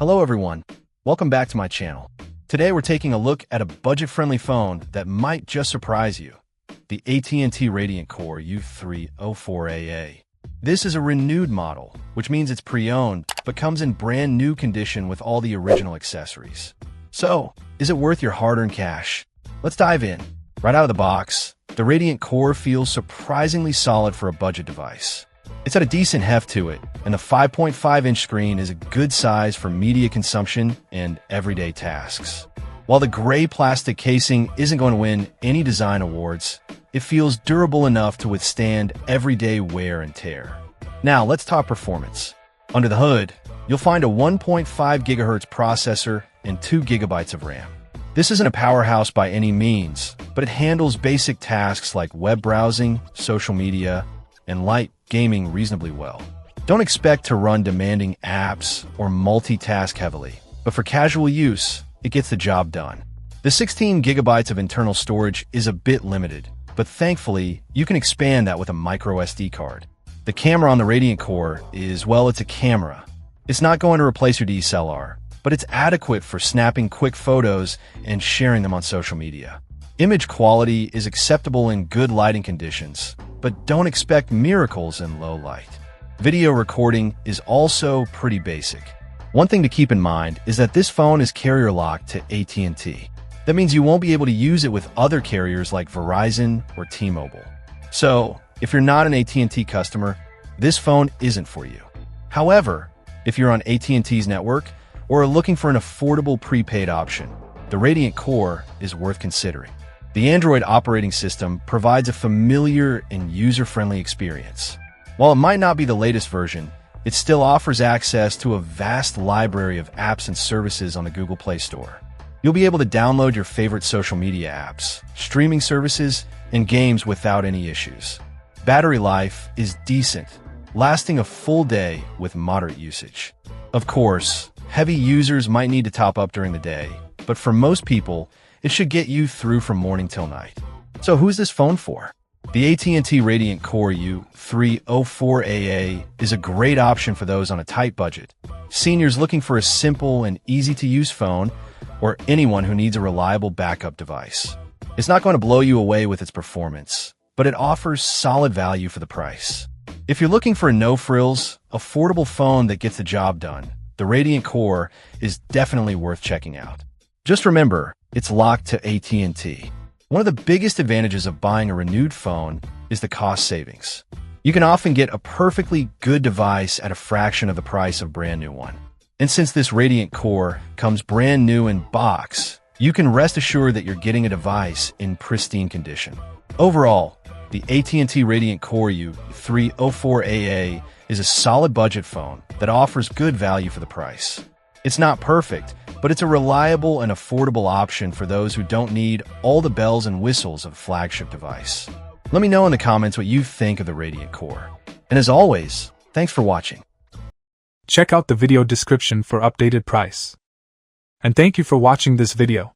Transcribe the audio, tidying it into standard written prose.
Hello everyone, welcome back to my channel. Today we're taking a look at a budget-friendly phone that might just surprise you, the AT&T Radiant Core U304AA. This is a renewed model, which means it's pre-owned, but comes in brand new condition with all the original accessories. So, is it worth your hard-earned cash? Let's dive in. Right out of the box, the Radiant Core feels surprisingly solid for a budget device. It's got a decent heft to it, and the 5.5-inch screen is a good size for media consumption and everyday tasks. While the gray plastic casing isn't going to win any design awards, it feels durable enough to withstand everyday wear and tear. Now, let's talk performance. Under the hood, you'll find a 1.5 GHz processor and 2 GB of RAM. This isn't a powerhouse by any means, but it handles basic tasks like web browsing, social media, and light gaming reasonably well. Don't expect to run demanding apps or multitask heavily, but for casual use, it gets the job done. The 16 GB of internal storage is a bit limited, but thankfully, you can expand that with a micro SD card. The camera on the Radiant Core is, well, it's a camera. It's not going to replace your DSLR, but it's adequate for snapping quick photos and sharing them on social media. Image quality is acceptable in good lighting conditions, but don't expect miracles in low light. Video recording is also pretty basic. One thing to keep in mind is that this phone is carrier locked to AT&T. That means you won't be able to use it with other carriers like Verizon or T-Mobile. So, if you're not an AT&T customer, this phone isn't for you. However, if you're on AT&T's network or are looking for an affordable prepaid option, the Radiant Core is worth considering. The Android operating system provides a familiar and user-friendly experience. While it might not be the latest version, it still offers access to a vast library of apps and services on the Google Play Store. You'll be able to download your favorite social media apps, streaming services, and games without any issues. Battery life is decent, lasting a full day with moderate usage. Of course, heavy users might need to top up during the day, but for most people, it should get you through from morning till night. So who's this phone for? The AT&T Radiant Core U304AA is a great option for those on a tight budget, seniors looking for a simple and easy-to-use phone, or anyone who needs a reliable backup device. It's not going to blow you away with its performance, but it offers solid value for the price. If you're looking for a no-frills, affordable phone that gets the job done, the Radiant Core is definitely worth checking out. Just remember, it's locked to AT&T. One of the biggest advantages of buying a renewed phone is the cost savings. You can often get a perfectly good device at a fraction of the price of a brand new one. And since this Radiant Core comes brand new in box, you can rest assured that you're getting a device in pristine condition. Overall, the AT&T Radiant Core U304AA is a solid budget phone that offers good value for the price. It's not perfect, but it's a reliable and affordable option for those who don't need all the bells and whistles of a flagship device. Let me know in the comments what you think of the Radiant Core. And as always, thanks for watching. Check out the video description for updated price. And thank you for watching this video.